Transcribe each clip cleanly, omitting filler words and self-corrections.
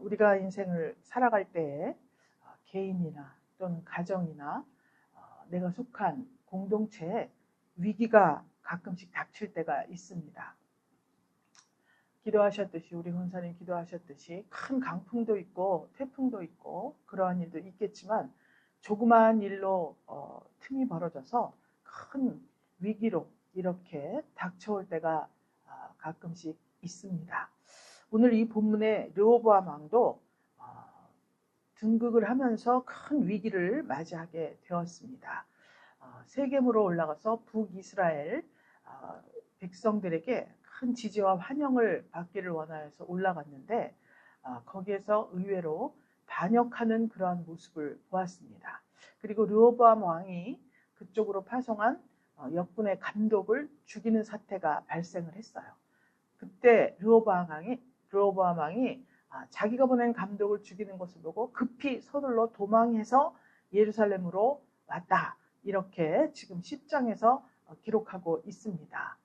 우리가 인생을 살아갈 때 개인이나 또는 가정이나 내가 속한 공동체에 위기가 가끔씩 닥칠 때가 있습니다. 기도하셨듯이, 우리 권사님 기도하셨듯이 큰 강풍도 있고 태풍도 있고 그러한 일도 있겠지만 조그마한 일로 틈이 벌어져서 큰 위기로 이렇게 닥쳐올 때가 가끔씩 있습니다. 오늘 이 본문의 르호보암 왕도 등극을 하면서 큰 위기를 맞이하게 되었습니다. 세겜으로 올라가서 북이스라엘 백성들에게 큰 지지와 환영을 받기를 원하여서 올라갔는데 거기에서 의외로 반역하는 그러한 모습을 보았습니다. 그리고 르호보암 왕이 그쪽으로 파송한 역군의 감독을 죽이는 사태가 발생을 했어요. 그때 르호보암 왕이 자기가 보낸 감독을 죽이는 것을 보고 급히 서둘러 도망해서 예루살렘으로 왔다. 이렇게 지금 10장에서 기록하고 있습니다.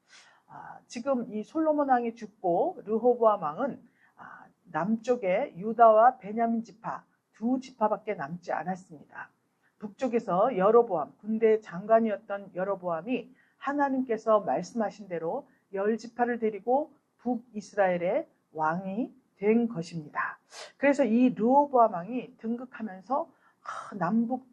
지금 이 솔로몬 왕이 죽고 르호보암 왕은 남쪽에 유다와 베냐민 지파 두 지파밖에 남지 않았습니다. 북쪽에서 여로보암, 군대 장관이었던 여로보암이 하나님께서 말씀하신 대로 10지파를 데리고 북이스라엘의 왕이 된 것입니다. 그래서 이 르호보암 왕이 등극하면서 남북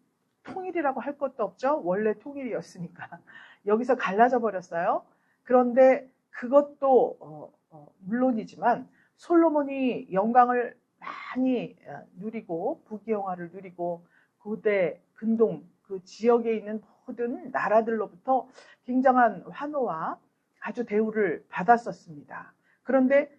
통일이라고 할 것도 없죠. 원래 통일이었으니까. 여기서 갈라져 버렸어요. 그런데 그것도 물론이지만 솔로몬이 영광을 많이 누리고 부귀영화를 누리고 고대 근동 그 지역에 있는 모든 나라들로부터 굉장한 환호와 아주 대우를 받았었습니다. 그런데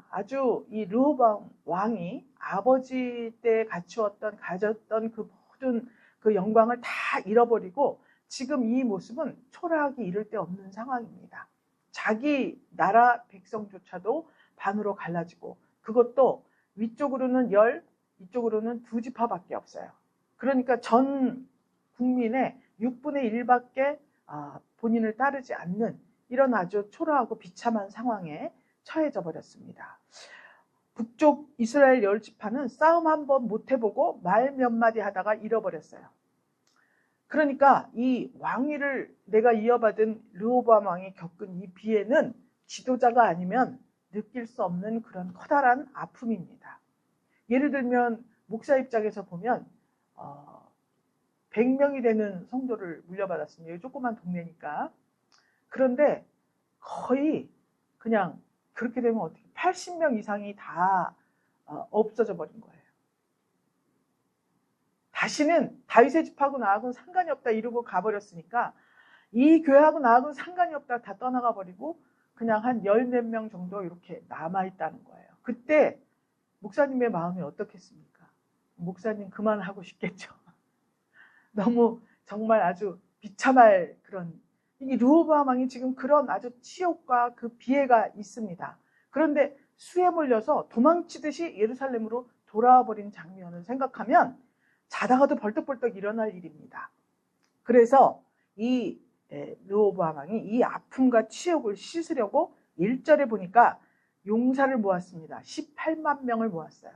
아주 이 르호보암 왕이 아버지 때 가졌던 그 모든 그 영광을 다 잃어버리고 지금 이 모습은 초라하기 이를 데 없는 상황입니다. 자기 나라 백성조차도 반으로 갈라지고 그것도 위쪽으로는 10, 이쪽으로는 2지파밖에 없어요. 그러니까 전 국민의 6분의 1밖에 본인을 따르지 않는 이런 아주 초라하고 비참한 상황에 처해져 버렸습니다. 북쪽 이스라엘 10지파는 싸움 한번 못 해보고 말 몇 마디 하다가 잃어버렸어요. 그러니까 이 왕위를 내가 이어받은 르호보암 왕이 겪은 이 비애는 지도자가 아니면 느낄 수 없는 그런 커다란 아픔입니다. 예를 들면 목사 입장에서 보면 100명이 되는 성도를 물려받았습니다. 조그만 동네니까. 그런데 거의 그냥 그렇게 되면 어떻게 80명 이상이 다 없어져 버린 거예요. 다시는 다윗의 집하고 나하고는 상관이 없다 이러고 가버렸으니까 이 교회하고 나하고는 상관이 없다 다 떠나가 버리고 그냥 한 10몇 명 정도 이렇게 남아있다는 거예요. 그때 목사님의 마음이 어떻겠습니까? 목사님 그만하고 싶겠죠. 너무 정말 아주 비참할 그런 이 르호보암 왕이 지금 그런 아주 치욕과 그 비애가 있습니다. 그런데 수에 몰려서 도망치듯이 예루살렘으로 돌아와 버린 장면을 생각하면 자다가도 벌떡벌떡 일어날 일입니다. 그래서 이 르호보암 왕이 이 아픔과 치욕을 씻으려고 1절에 보니까 용사를 모았습니다. 18만 명을 모았어요.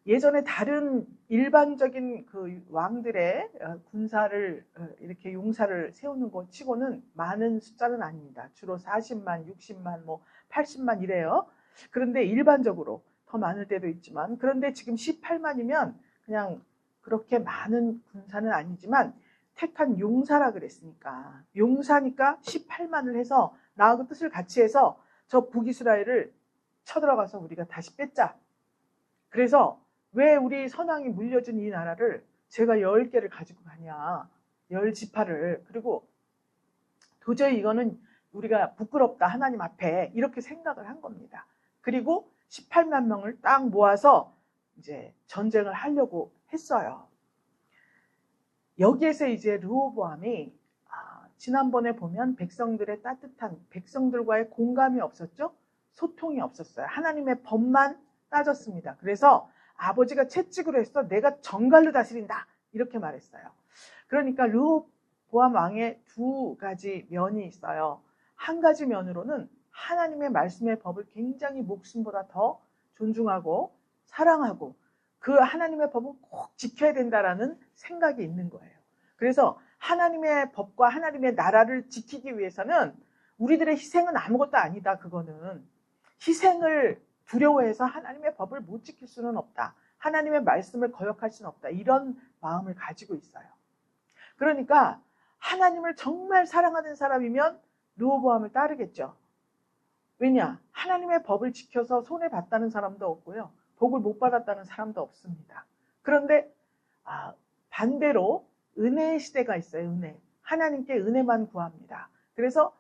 예전에 다른 일반적인 그 왕들의 군사를 이렇게 용사를 세우는 것 치고는 많은 숫자는 아닙니다. 주로 40만, 60만, 80만 이래요. 그런데 일반적으로 더 많을 때도 있지만 그런데 지금 18만이면 그냥 그렇게 많은 군사는 아니지만 택한 용사라 그랬으니까 용사니까 18만을 해서 나하고 뜻을 같이 해서 저 북이스라엘을 쳐들어가서 우리가 다시 뺏자. 그래서 왜 우리 선왕이 물려준 이 나라를 제가 10개를 가지고 가냐. 10지파를. 그리고 도저히 이거는 우리가 부끄럽다. 하나님 앞에. 이렇게 생각을 한 겁니다. 그리고 18만 명을 딱 모아서 이제 전쟁을 하려고 했어요. 여기에서 이제 르호보암이 지난번에 보면 백성들의 따뜻한 백성들과의 공감이 없었죠. 소통이 없었어요. 하나님의 법만 따졌습니다. 그래서 아버지가 채찍으로 했어. 내가 정갈로 다스린다. 이렇게 말했어요. 그러니까 르호보암 왕의 두 가지 면이 있어요. 한 가지 면으로는 하나님의 말씀의 법을 굉장히 목숨보다 더 존중하고 사랑하고 그 하나님의 법은 꼭 지켜야 된다라는 생각이 있는 거예요. 그래서 하나님의 법과 하나님의 나라를 지키기 위해서는 우리들의 희생은 아무것도 아니다. 그거는 희생을 두려워해서 하나님의 법을 못 지킬 수는 없다. 하나님의 말씀을 거역할 수는 없다. 이런 마음을 가지고 있어요. 그러니까 하나님을 정말 사랑하는 사람이면 르호보암을 따르겠죠. 왜냐? 하나님의 법을 지켜서 손해봤다는 사람도 없고요. 복을 못 받았다는 사람도 없습니다. 그런데 반대로 은혜의 시대가 있어요. 은혜. 하나님께 은혜만 구합니다. 그래서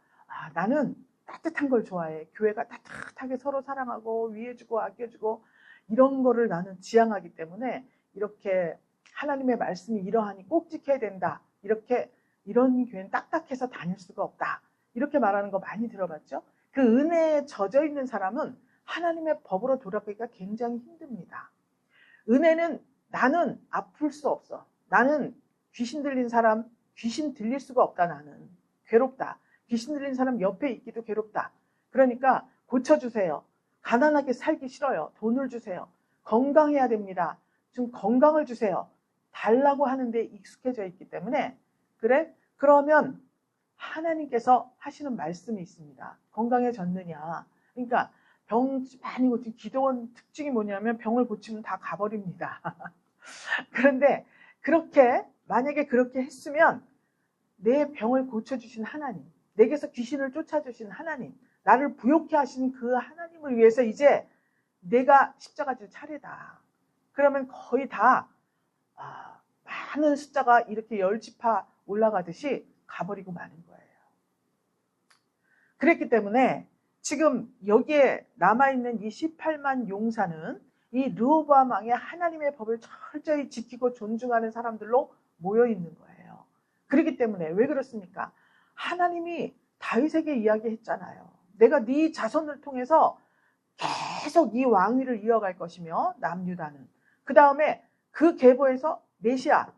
나는 따뜻한 걸 좋아해. 교회가 따뜻하게 서로 사랑하고 위해주고 아껴주고 이런 거를 나는 지향하기 때문에 이렇게 하나님의 말씀이 이러하니 꼭 지켜야 된다. 이런 교회는 딱딱해서 다닐 수가 없다. 이렇게 말하는 거 많이 들어봤죠? 그 은혜에 젖어 있는 사람은 하나님의 법으로 돌아가기가 굉장히 힘듭니다. 은혜는 나는 아플 수 없어. 나는 귀신 들린 사람, 귀신 들릴 수가 없다. 나는 괴롭다. 귀신 들린 사람 옆에 있기도 괴롭다. 그러니까 고쳐주세요. 가난하게 살기 싫어요. 돈을 주세요. 건강해야 됩니다. 좀 건강을 주세요. 달라고 하는데 익숙해져 있기 때문에 그래? 그러면 하나님께서 하시는 말씀이 있습니다. 건강해졌느냐? 그러니까 병 많이 고친 기도원 특징이 뭐냐면 병을 고치면 다 가버립니다. 그런데 만약에 그렇게 했으면 내 병을 고쳐주신 하나님, 내게서 귀신을 쫓아주신 하나님, 나를 부욕케 하신 그 하나님을 위해서 이제 내가 십자가 질 차례다. 그러면 거의 다 많은 숫자가 이렇게 열지파 올라가듯이 가버리고 마는 거예요. 그랬기 때문에 지금 여기에 남아있는 이 18만 용사는 이 르호보암 왕의 하나님의 법을 철저히 지키고 존중하는 사람들로 모여있는 거예요. 그렇기 때문에 왜 그렇습니까? 하나님이 다윗에게 이야기했잖아요. 내가 네 자손을 통해서 계속 이 왕위를 이어갈 것이며 남유다는 그 다음에 그 계보에서 메시아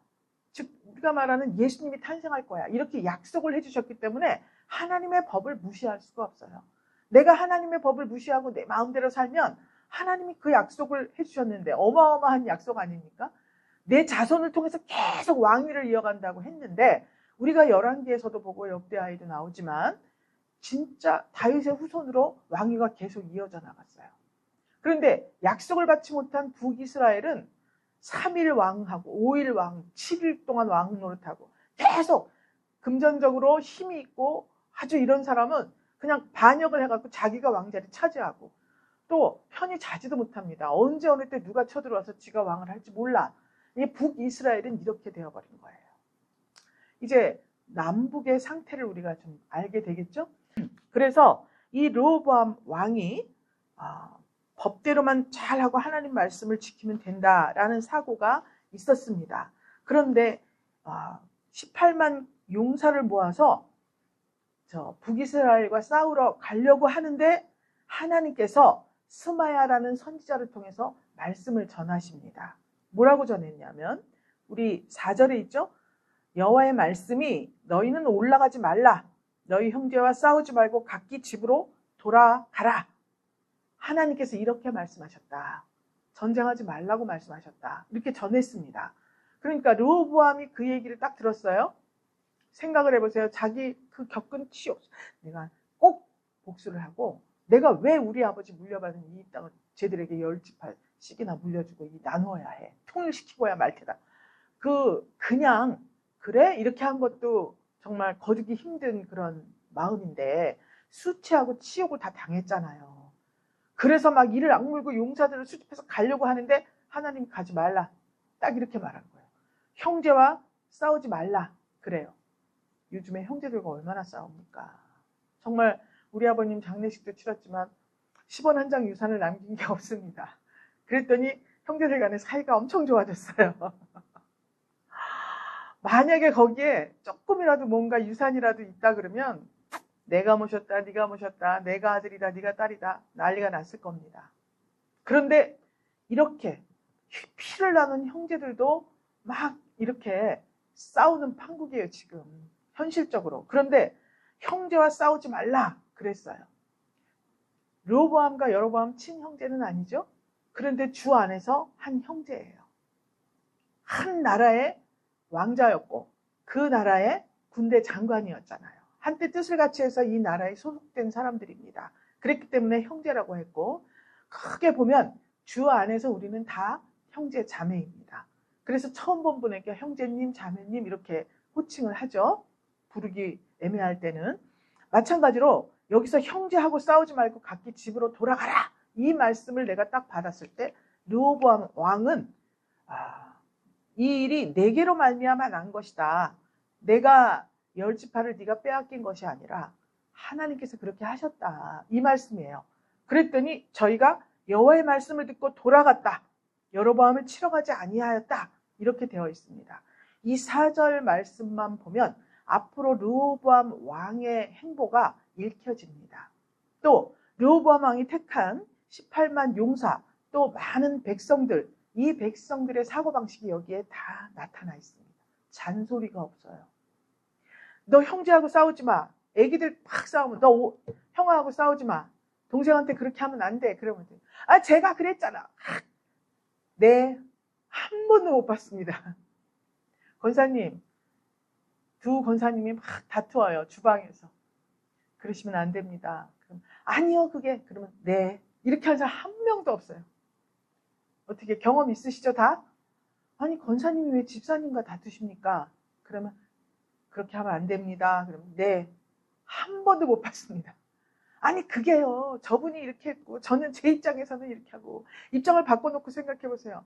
즉 우리가 말하는 예수님이 탄생할 거야 이렇게 약속을 해주셨기 때문에 하나님의 법을 무시할 수가 없어요. 내가 하나님의 법을 무시하고 내 마음대로 살면 하나님이 그 약속을 해주셨는데 어마어마한 약속 아닙니까? 내 자손을 통해서 계속 왕위를 이어간다고 했는데 우리가 열왕기에서도 보고 역대하에도 나오지만 진짜 다윗의 후손으로 왕위가 계속 이어져 나갔어요. 그런데 약속을 받지 못한 북이스라엘은 3일 왕하고 5일 왕, 7일 동안 왕 노릇하고 계속 금전적으로 힘이 있고 아주 이런 사람은 그냥 반역을 해갖고 자기가 왕자리 차지하고 또 편히 자지도 못합니다. 언제 어느 때 누가 쳐들어와서 지가 왕을 할지 몰라. 이 북이스라엘은 이렇게 되어버린 거예요. 이제 남북의 상태를 우리가 좀 알게 되겠죠? 그래서 이 르호보암 왕이 법대로만 잘하고 하나님 말씀을 지키면 된다라는 사고가 있었습니다. 그런데 18만 용사를 모아서 북이스라엘과 싸우러 가려고 하는데 하나님께서 스마야라는 선지자를 통해서 말씀을 전하십니다. 뭐라고 전했냐면 우리 4절에 있죠? 여호와의 말씀이 너희는 올라가지 말라. 너희 형제와 싸우지 말고 각기 집으로 돌아가라. 하나님께서 이렇게 말씀하셨다. 전쟁하지 말라고 말씀하셨다. 이렇게 전했습니다. 그러니까 르호보암이 그 얘기를 딱 들었어요. 생각을 해보세요. 자기 그 겪은 치욕. 내가 꼭 복수를 하고 내가 왜 우리 아버지 물려받은 이 땅을 쟤들에게 10지파씩이나 물려주고 나누어야 해. 통일시키고야 말 테다. 그냥 그래? 이렇게 한 것도 정말 거두기 힘든 그런 마음인데 수치하고 치욕을 다 당했잖아요. 그래서 막 이를 악물고 용사들을 수집해서 가려고 하는데 하나님이 가지 말라. 딱 이렇게 말한 거예요. 형제와 싸우지 말라. 그래요. 요즘에 형제들과 얼마나 싸웁니까? 정말 우리 아버님 장례식도 치렀지만 10원 한 장 유산을 남긴 게 없습니다. 그랬더니 형제들 간의 사이가 엄청 좋아졌어요. 만약에 거기에 조금이라도 뭔가 유산이라도 있다 그러면 내가 모셨다, 네가 모셨다, 내가 아들이다, 네가 딸이다 난리가 났을 겁니다. 그런데 이렇게 피를 나눈 형제들도 막 이렇게 싸우는 판국이에요 지금 현실적으로. 그런데 형제와 싸우지 말라 그랬어요. 르호보암과 여로보암 친형제는 아니죠. 그런데 주 안에서 한 형제예요. 한 나라의 왕자였고 그 나라의 군대 장관이었잖아요. 한때 뜻을 같이 해서 이 나라에 소속된 사람들입니다. 그랬기 때문에 형제라고 했고, 크게 보면 주 안에서 우리는 다 형제 자매입니다. 그래서 처음 본 분에게 형제님, 자매님 이렇게 호칭을 하죠. 부르기 애매할 때는. 마찬가지로 여기서 형제하고 싸우지 말고 각기 집으로 돌아가라, 이 말씀을 내가 딱 받았을 때 르호보암 왕은 이 일이 내게로 말미암아 난 것이다. 내가 열지파를 네가 빼앗긴 것이 아니라 하나님께서 그렇게 하셨다, 이 말씀이에요. 그랬더니 저희가 여호와의 말씀을 듣고 돌아갔다. 여로보암을 치러 가지 아니하였다. 이렇게 되어 있습니다. 이 4절 말씀만 보면 앞으로 르호보암 왕의 행보가 읽혀집니다. 또 르호보암 왕이 택한 18만 용사, 또 많은 백성들, 이 백성들의 사고방식이 여기에 다 나타나 있습니다. 잔소리가 없어요. 너 형제하고 싸우지 마. 애기들 막 싸우면 너 형하고 싸우지 마. 동생한테 그렇게 하면 안 돼. 그러면 돼. 제가 그랬잖아. 네, 한 번도 못 봤습니다. 권사님, 두 권사님이 막 다투어요. 주방에서. 그러시면 안 됩니다. 그럼 아니요, 그게. 그러면 네. 이렇게 하는 사람 한 명도 없어요. 어떻게 경험 있으시죠, 다? 아니, 권사님이 왜 집사님과 다투십니까? 그러면 그렇게 하면 안 됩니다. 그러면 네. 한 번도 못 봤습니다. 아니, 그게요. 저분이 이렇게 했고 저는 제 입장에서는 이렇게 하고, 입장을 바꿔놓고 생각해 보세요.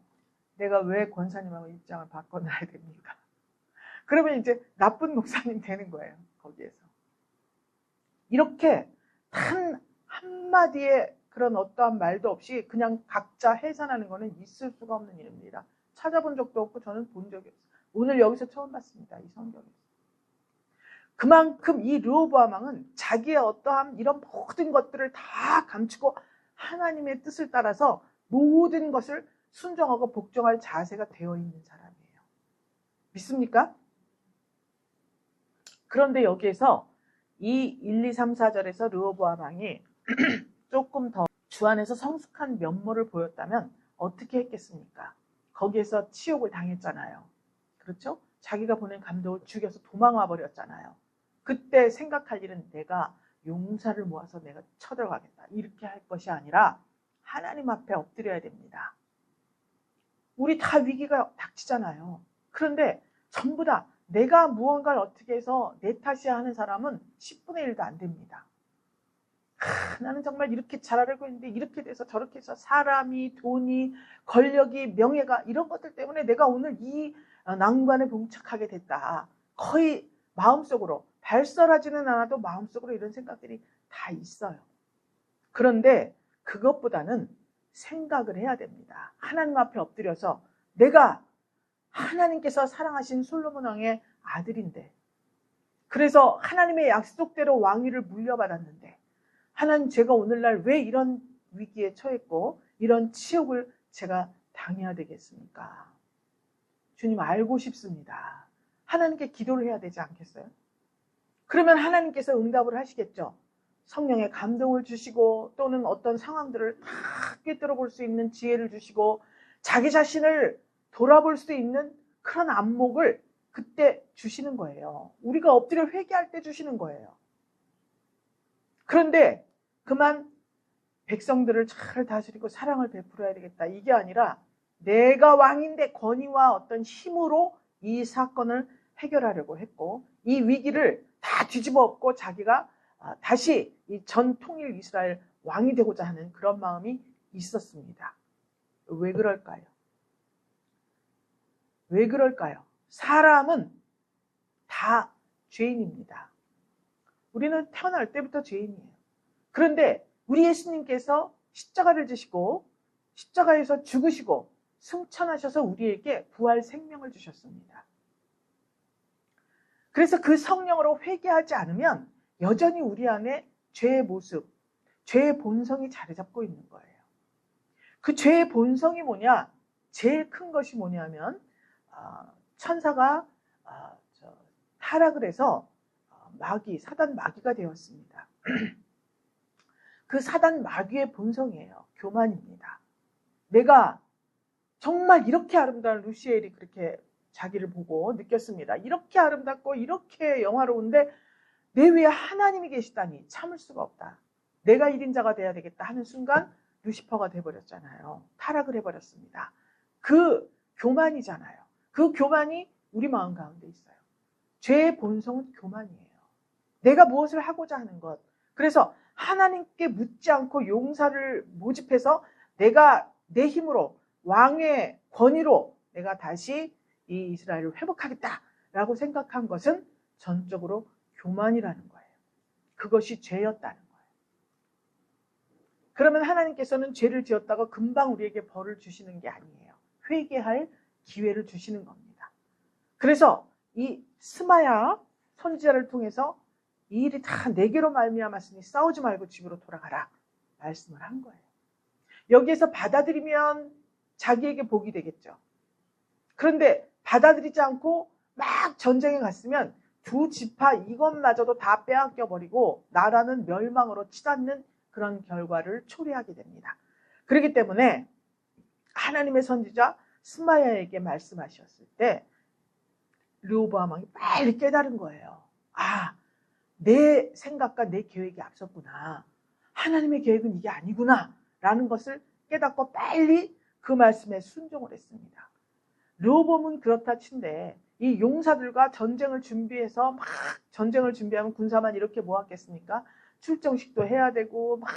내가 왜 권사님하고 입장을 바꿔놔야 됩니까? 그러면 이제 나쁜 목사님 되는 거예요. 거기에서. 이렇게 단 한마디의 그런 어떠한 말도 없이 그냥 각자 해산하는 거는 있을 수가 없는 일입니다. 찾아본 적도 없고 저는 본 적이 없어요. 오늘 여기서 처음 봤습니다. 이 성경에서. 그만큼 이 르호보암 왕은 자기의 어떠한 이런 모든 것들을 다 감추고 하나님의 뜻을 따라서 모든 것을 순종하고 복종할 자세가 되어 있는 사람이에요. 믿습니까? 그런데 여기에서 이 1, 2, 3, 4절에서 르호보암 왕이 조금 더 주 안에서 성숙한 면모를 보였다면 어떻게 했겠습니까? 거기에서 치욕을 당했잖아요. 그렇죠? 자기가 보낸 감독을 죽여서 도망와 버렸잖아요. 그때 생각할 일은 내가 용사를 모아서 내가 쳐들어가겠다, 이렇게 할 것이 아니라 하나님 앞에 엎드려야 됩니다. 우리 다 위기가 닥치잖아요. 그런데 전부 다 내가 무언가를 어떻게 해서 내 탓이야 하는 사람은 10분의 1도 안 됩니다. 나는 정말 이렇게 잘 알고 있는데 이렇게 돼서 저렇게 해서 사람이, 돈이, 권력이, 명예가, 이런 것들 때문에 내가 오늘 이 난관에 봉착하게 됐다. 거의 마음속으로, 발설하지는 않아도 마음속으로 이런 생각들이 다 있어요. 그런데 그것보다는 생각을 해야 됩니다. 하나님 앞에 엎드려서 내가 하나님께서 사랑하신 솔로몬 왕의 아들인데, 그래서 하나님의 약속대로 왕위를 물려받았는데, 하나님, 제가 오늘날 왜 이런 위기에 처했고 이런 치욕을 제가 당해야 되겠습니까? 주님, 알고 싶습니다. 하나님께 기도를 해야 되지 않겠어요? 그러면 하나님께서 응답을 하시겠죠. 성령의 감동을 주시고, 또는 어떤 상황들을 다 꿰뚫어 볼 수 있는 지혜를 주시고, 자기 자신을 돌아볼 수 있는 그런 안목을 그때 주시는 거예요. 우리가 엎드려 회개할 때 주시는 거예요. 그런데 그만 백성들을 잘 다스리고 사랑을 베풀어야 되겠다, 이게 아니라 내가 왕인데 권위와 어떤 힘으로 이 사건을 해결하려고 했고, 이 위기를 다 뒤집어 엎고 자기가 다시 이 전 통일 이스라엘 왕이 되고자 하는 그런 마음이 있었습니다. 왜 그럴까요? 왜 그럴까요? 사람은 다 죄인입니다. 우리는 태어날 때부터 죄인이에요. 그런데 우리 예수님께서 십자가를 지시고 십자가에서 죽으시고 승천하셔서 우리에게 부활 생명을 주셨습니다. 그래서 그 성령으로 회개하지 않으면 여전히 우리 안에 죄의 모습, 죄의 본성이 자리 잡고 있는 거예요. 그 죄의 본성이 뭐냐? 제일 큰 것이 뭐냐면 천사가 타락을 해서 사단 마귀가 되었습니다. 그 사단 마귀의 본성이에요. 교만입니다. 내가 정말 이렇게 아름다운 루시엘이 그렇게 자기를 보고 느꼈습니다. 이렇게 아름답고 이렇게 영화로운데 내 위에 하나님이 계시다니 참을 수가 없다. 내가 1인자가 돼야 되겠다 하는 순간 루시퍼가 돼버렸잖아요. 타락을 해버렸습니다. 그 교만이잖아요. 그 교만이 우리 마음 가운데 있어요. 죄의 본성은 교만이에요. 내가 무엇을 하고자 하는 것. 그래서 하나님께 묻지 않고 용사를 모집해서 내가 내 힘으로 왕의 권위로 내가 다시 이 이스라엘을 회복하겠다라고 생각한 것은 전적으로 교만이라는 거예요. 그것이 죄였다는 거예요. 그러면 하나님께서는 죄를 지었다가 금방 우리에게 벌을 주시는 게 아니에요. 회개할 기회를 주시는 겁니다. 그래서 이 스마야 선지자를 통해서 이 일이 다 내게로 말미암았으니 싸우지 말고 집으로 돌아가라 말씀을 한 거예요. 여기에서 받아들이면 자기에게 복이 되겠죠. 그런데 받아들이지 않고 막 전쟁에 갔으면 두 지파 이것마저도 다 빼앗겨 버리고 나라는 멸망으로 치닫는 그런 결과를 초래하게 됩니다. 그렇기 때문에 하나님의 선지자 스마야에게 말씀하셨을 때 르호보암 왕이 빨리 깨달은 거예요. 아, 내 생각과 내 계획이 앞섰구나. 하나님의 계획은 이게 아니구나 라는 것을 깨닫고 빨리 그 말씀에 순종을 했습니다. 르호보암은 그렇다 친데 이 용사들과 전쟁을 준비해서 막 전쟁을 준비하면 군사만 이렇게 모았겠습니까? 출정식도 해야 되고 막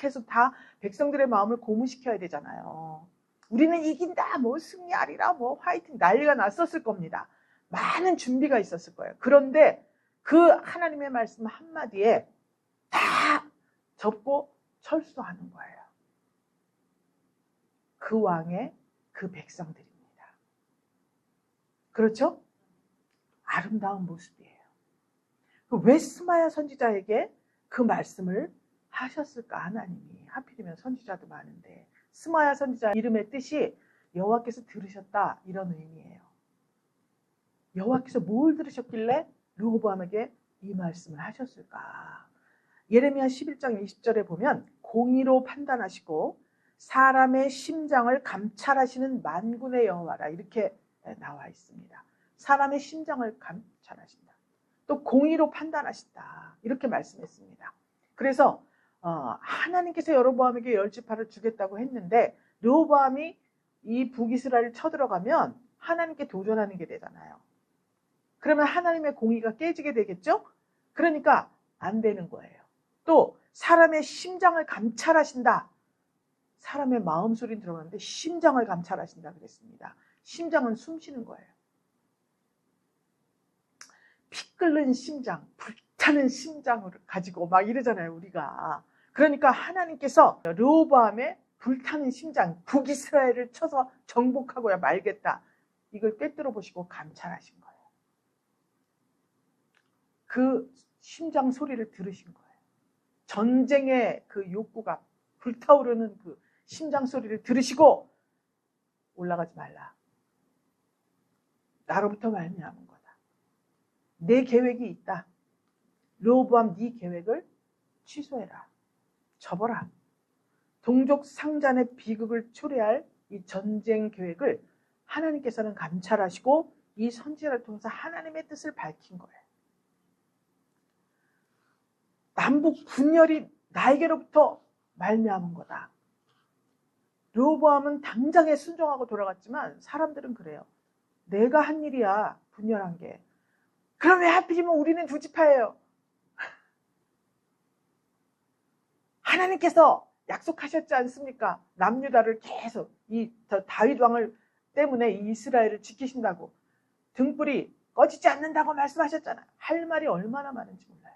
해서 다 백성들의 마음을 고무시켜야 되잖아요. 우리는 이긴다, 뭐 승리하리라, 뭐 화이팅 난리가 났었을 겁니다. 많은 준비가 있었을 거예요. 그런데 그 하나님의 말씀 한마디에 다 접고 철수하는 거예요. 그 왕의 그 백성들입니다. 그렇죠? 아름다운 모습이에요. 왜 스마야 선지자에게 그 말씀을 하셨을까? 하나님이 하필이면 선지자도 많은데 스마야 선지자 이름의 뜻이 여호와께서 들으셨다 이런 의미예요. 여호와께서 뭘 들으셨길래 르호보암에게 이 말씀을 하셨을까? 예레미야 11장 20절에 보면 공의로 판단하시고 사람의 심장을 감찰하시는 만군의 여호와라 이렇게 나와 있습니다. 사람의 심장을 감찰하신다. 또 공의로 판단하신다. 이렇게 말씀했습니다. 그래서 하나님께서 여로보암에게 10지파를 주겠다고 했는데 르호보암이 이 북이스라엘을 쳐들어가면 하나님께 도전하는 게 되잖아요. 그러면 하나님의 공의가 깨지게 되겠죠? 그러니까 안 되는 거예요. 또 사람의 심장을 감찰하신다. 사람의 마음 소리는 들어봤는데 심장을 감찰하신다 그랬습니다. 심장은 숨 쉬는 거예요. 피 끓는 심장, 불타는 심장을 가지고 막 이러잖아요, 우리가. 그러니까 하나님께서 르호보암의 불타는 심장, 북이스라엘을 쳐서 정복하고야 말겠다. 이걸 꿰뚫어 보시고 감찰하신 거예요. 그 심장 소리를 들으신 거예요. 전쟁의 그 욕구가 불타오르는 그 심장 소리를 들으시고 올라가지 말라. 나로부터 말미암은 거다. 내 계획이 있다. 르호보암 네 계획을 취소해라. 접어라. 동족 상잔의 비극을 초래할 이 전쟁 계획을 하나님께서는 감찰하시고 이 선지자를 통해서 하나님의 뜻을 밝힌 거예요. 남북 분열이 나에게로부터 말미암은 거다. 르호보암은 당장에 순종하고 돌아갔지만 사람들은 그래요. 내가 한 일이야, 분열한 게. 그럼 왜 하필이면 우리는 두 지파예요? 하나님께서 약속하셨지 않습니까? 남유다를 계속 이 다윗 왕을 때문에 이 이스라엘을 지키신다고 등불이 꺼지지 않는다고 말씀하셨잖아요. 할 말이 얼마나 많은지 몰라요.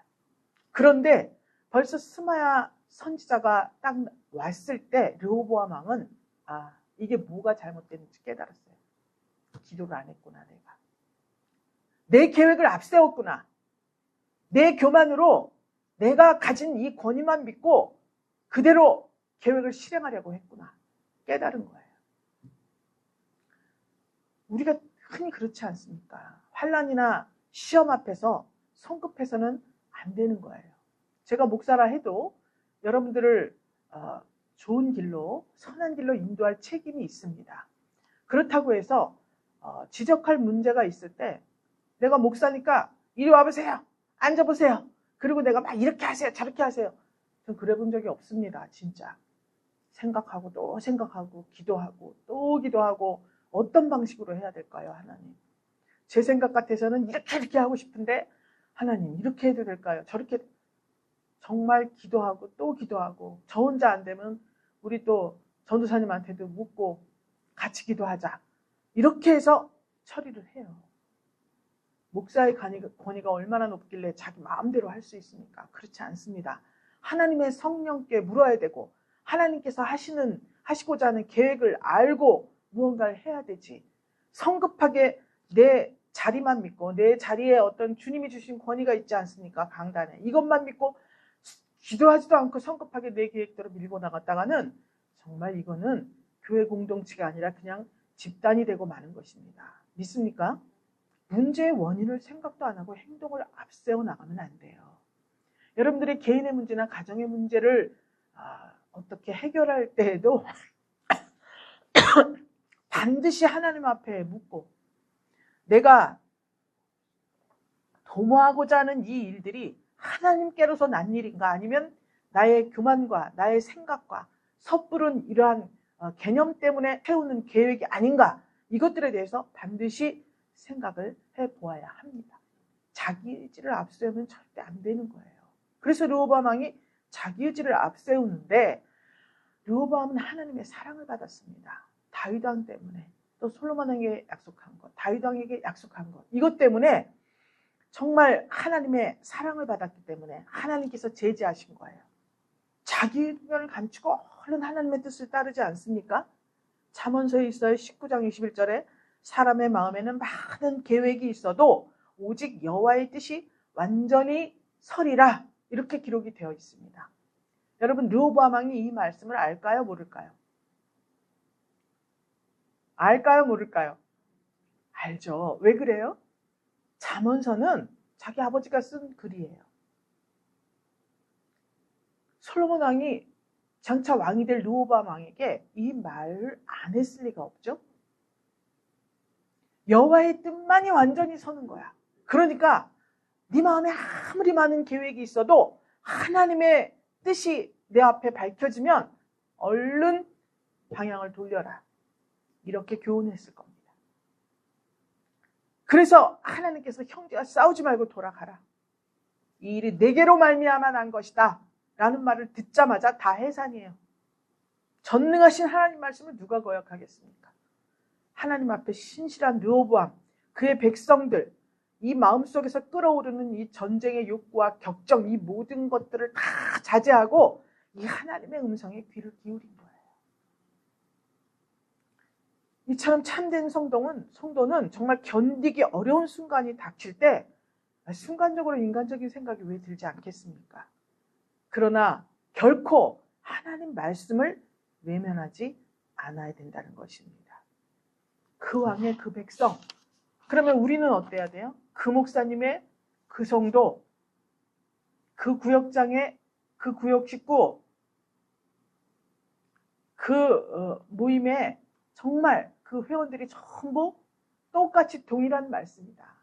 그런데 벌써 스마야 선지자가 딱 왔을 때 르호보암 왕은 이게 뭐가 잘못됐는지 깨달았어요. 기도를 안 했구나 내가. 내 계획을 앞세웠구나. 내 교만으로 내가 가진 이 권위만 믿고 그대로 계획을 실행하려고 했구나. 깨달은 거예요. 우리가 흔히 그렇지 않습니까? 환난이나 시험 앞에서 성급해서는 안 되는 거예요. 제가 목사라 해도 여러분들을 좋은 길로, 선한 길로 인도할 책임이 있습니다. 그렇다고 해서 지적할 문제가 있을 때 내가 목사니까 이리 와보세요. 앉아보세요. 그리고 내가 막 이렇게 하세요. 저렇게 하세요. 전 그래 본 적이 없습니다. 진짜. 생각하고 또 생각하고 기도하고 또 기도하고 어떤 방식으로 해야 될까요? 하나님. 제 생각 같아서는 이렇게 하고 싶은데 하나님 이렇게 해도 될까요? 저렇게 정말 기도하고 또 기도하고 저 혼자 안 되면 우리 또 전도사님한테도 묻고 같이 기도하자. 이렇게 해서 처리를 해요. 목사의 권위가 얼마나 높길래 자기 마음대로 할 수 있습니까? 그렇지 않습니다. 하나님의 성령께 물어야 되고 하나님께서 하시고자 하는 계획을 알고 무언가를 해야 되지. 성급하게 내 자리만 믿고 내 자리에 어떤 주님이 주신 권위가 있지 않습니까? 강단에. 이것만 믿고 기도하지도 않고 성급하게 내 계획대로 밀고 나갔다가는 정말 이거는 교회 공동체가 아니라 그냥 집단이 되고 마는 것입니다. 믿습니까? 문제의 원인을 생각도 안 하고 행동을 앞세워 나가면 안 돼요. 여러분들의 개인의 문제나 가정의 문제를 어떻게 해결할 때에도 반드시 하나님 앞에 묻고 내가 도모하고자 하는 이 일들이 하나님께로서 난 일인가 아니면 나의 교만과 나의 생각과 섣부른 이러한 개념 때문에 세우는 계획이 아닌가 이것들에 대해서 반드시 생각을 해보아야 합니다. 자기 의지를 앞세우면 절대 안 되는 거예요. 그래서 르호보암 왕이 자기 의지를 앞세우는데 르호보암은 하나님의 사랑을 받았습니다. 다윗 왕 때문에 또 솔로몬 왕에게 약속한 것, 다윗 왕에게 약속한 것 이것 때문에 정말 하나님의 사랑을 받았기 때문에 하나님께서 제지하신 거예요. 자기 의견을 감추고 얼른 하나님의 뜻을 따르지 않습니까? 잠언서에 있어요. 19장 21절에 사람의 마음에는 많은 계획이 있어도 오직 여호와의 뜻이 완전히 서리라 이렇게 기록이 되어 있습니다. 여러분 르호보암 왕이 이 말씀을 알까요? 모를까요? 알까요? 모를까요? 알죠. 왜 그래요? 잠언서는 자기 아버지가 쓴 글이에요. 솔로몬 왕이 장차 왕이 될 르호보암 왕에게 이 말을 안 했을 리가 없죠. 여호와의 뜻만이 완전히 서는 거야. 그러니까 네 마음에 아무리 많은 계획이 있어도 하나님의 뜻이 내 앞에 밝혀지면 얼른 방향을 돌려라. 이렇게 교훈했을 겁니다. 그래서 하나님께서 형제가 싸우지 말고 돌아가라. 이 일이 내게로 말미암아 난 것이다. 라는 말을 듣자마자 다 해산이에요. 전능하신 하나님 말씀을 누가 거역하겠습니까? 하나님 앞에 신실한 르호보암, 그의 백성들, 이 마음속에서 끓어오르는 이 전쟁의 욕구와 격정, 이 모든 것들을 다 자제하고 이 하나님의 음성에 귀를 기울인 거예요. 이처럼 참된 성도는 정말 견디기 어려운 순간이 닥칠 때 순간적으로 인간적인 생각이 왜 들지 않겠습니까? 그러나 결코 하나님 말씀을 외면하지 않아야 된다는 것입니다. 그 왕의 그 백성, 그러면 우리는 어때야 돼요? 그 목사님의 그 성도, 그 구역장의 그 구역 식구, 그 모임에 정말 그 회원들이 전부 똑같이 동일한 말씀이다.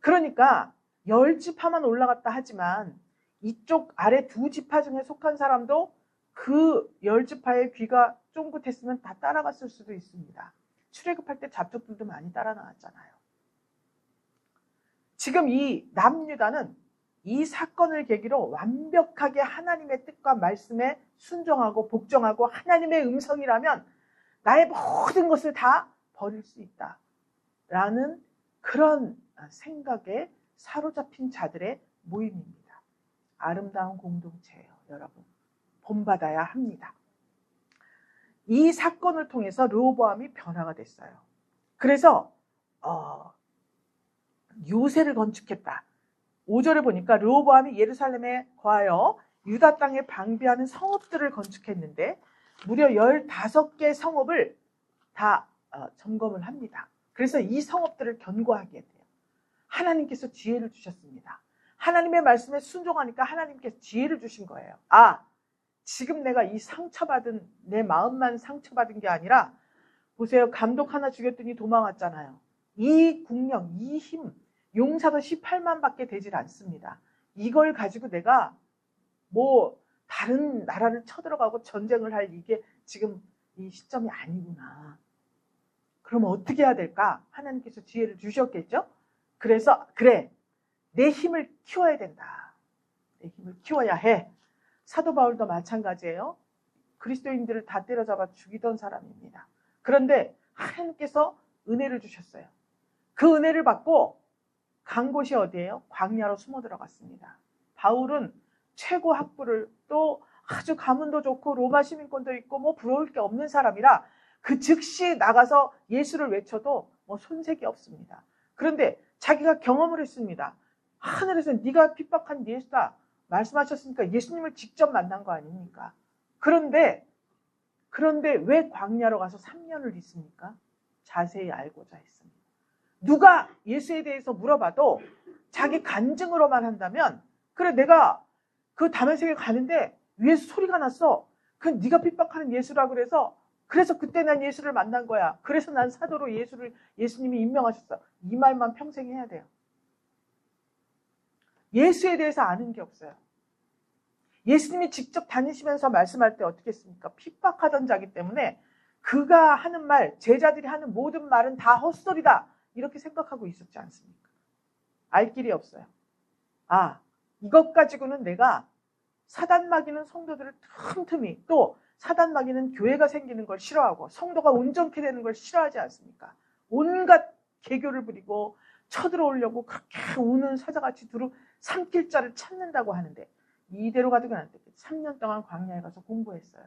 그러니까 10지파만 올라갔다 하지만 이쪽 아래 2지파 중에 속한 사람도 그 10지파의 귀가 쫑긋했으면 다 따라갔을 수도 있습니다. 출애굽할 때 잡족들도 많이 따라 나왔잖아요. 지금 이 남유다는 이 사건을 계기로 완벽하게 하나님의 뜻과 말씀에 순종하고 복종하고 하나님의 음성이라면 나의 모든 것을 다 버릴 수 있다라는 그런 생각에 사로잡힌 자들의 모임입니다. 아름다운 공동체예요, 여러분. 본받아야 합니다. 이 사건을 통해서 르호보암이 변화가 됐어요. 그래서 요새를 건축했다. 5절에 보니까 르호보암이 예루살렘에 거하여 유다 땅에 방비하는 성읍들을 건축했는데 무려 15개 성읍을 다 점검을 합니다. 그래서 이 성읍들을 견고하게 돼요. 하나님께서 지혜를 주셨습니다. 하나님의 말씀에 순종하니까 하나님께서 지혜를 주신 거예요. 지금 내가 이 상처받은 내 마음만 상처받은 게 아니라 보세요. 감독 하나 죽였더니 도망왔잖아요. 이 국력, 이 힘, 용사도 18만 밖에 되질 않습니다. 이걸 가지고 내가 뭐 다른 나라를 쳐들어가고 전쟁을 할 이게 지금 이 시점이 아니구나. 그럼 어떻게 해야 될까? 하나님께서 지혜를 주셨겠죠? 그래서 그래, 내 힘을 키워야 된다. 내 힘을 키워야 해. 사도 바울도 마찬가지예요. 그리스도인들을 다 때려잡아 죽이던 사람입니다. 그런데 하나님께서 은혜를 주셨어요. 그 은혜를 받고 간 곳이 어디예요? 광야로 숨어 들어갔습니다. 바울은 최고 학부를 또 아주 가문도 좋고 로마 시민권도 있고 뭐 부러울 게 없는 사람이라 그 즉시 나가서 예수를 외쳐도 뭐 손색이 없습니다. 그런데 자기가 경험을 했습니다. 하늘에서 네가 핍박한 예수다 말씀하셨으니까 예수님을 직접 만난 거 아닙니까? 그런데 왜 광야로 가서 3년을 있습니까? 자세히 알고자 했습니다. 누가 예수에 대해서 물어봐도 자기 간증으로만 한다면 그래 내가 그 다메섹에 가는데 위에서 소리가 났어. 그 네가 핍박하는 예수라 그래서 그때 난 예수를 만난 거야. 그래서 난 사도로 예수님이 임명하셨어. 이 말만 평생 해야 돼요. 예수에 대해서 아는 게 없어요. 예수님이 직접 다니시면서 말씀할 때 어떻게 했습니까? 핍박하던 자기 때문에 그가 하는 말, 제자들이 하는 모든 말은 다 헛소리다. 이렇게 생각하고 있었지 않습니까? 알 길이 없어요. 아, 이것 가지고는 내가 사단 막이는 성도들을 틈틈이 또 사단 막이는 교회가 생기는 걸 싫어하고 성도가 온전케 되는 걸 싫어하지 않습니까? 온갖 개교를 부리고 쳐들어오려고 그렇게 우는 사자같이 두루 삼킬 자를 찾는다고 하는데 이대로 가두면 안 되겠죠. 3년 동안 광야에 가서 공부했어요.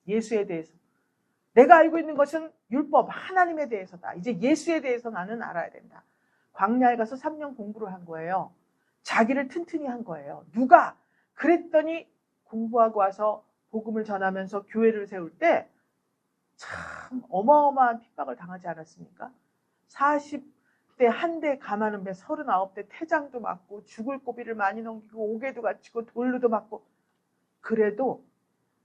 예수에 대해서. 내가 알고 있는 것은 율법, 하나님에 대해서다. 이제 예수에 대해서 나는 알아야 된다. 광야에 가서 3년 공부를 한 거예요. 자기를 튼튼히 한 거예요. 누가? 그랬더니 공부하고 와서 복음을 전하면서 교회를 세울 때 참 어마어마한 핍박을 당하지 않았습니까? 40대 한 대 감하는 배 39대 태장도 맞고 죽을 고비를 많이 넘기고 옥에도 갇히고 돌로도 맞고 그래도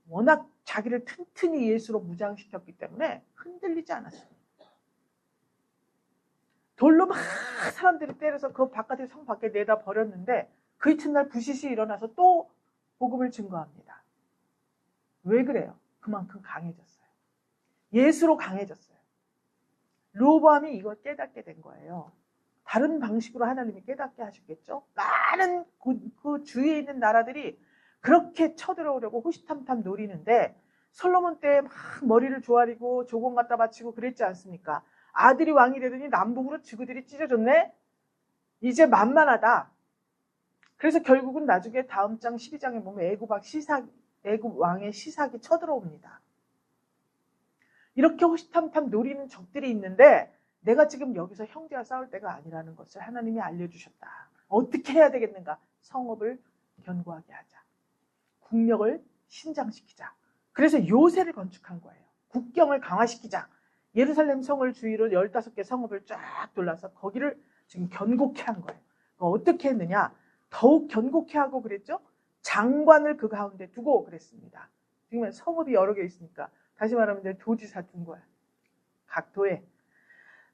워낙 자기를 튼튼히 예수로 무장시켰기 때문에 흔들리지 않았습니다. 돌로 막 사람들이 때려서 그 바깥에 성 밖에 내다 버렸는데 그 이튿날 부시시 일어나서 또 복음을 증거합니다. 왜 그래요? 그만큼 강해졌어요. 예수로 강해졌어요. 르호보암이 이걸 깨닫게 된 거예요. 다른 방식으로 하나님이 깨닫게 하셨겠죠? 많은 그 주위에 있는 나라들이 그렇게 쳐들어오려고 호시탐탐 노리는데 솔로몬 때 막 머리를 조아리고 조공 갖다 바치고 그랬지 않습니까? 아들이 왕이 되더니 남북으로 지구들이 찢어졌네? 이제 만만하다. 그래서 결국은 나중에 다음 장 12장에 보면 애굽 왕의 시삭이 쳐들어옵니다. 이렇게 호시탐탐 노리는 적들이 있는데 내가 지금 여기서 형제와 싸울 때가 아니라는 것을 하나님이 알려주셨다. 어떻게 해야 되겠는가? 성읍을 견고하게 하자. 국력을 신장시키자. 그래서 요새를 건축한 거예요. 국경을 강화시키자. 예루살렘 성을 주위로 15개 성읍을 쫙 둘러서 거기를 지금 견고케 한 거예요. 어떻게 했느냐? 더욱 견고케 하고 그랬죠? 장관을 그 가운데 두고 그랬습니다. 지금 성읍이 여러 개 있으니까 다시 말하면 이제 도지사 둔 거야. 각 도에.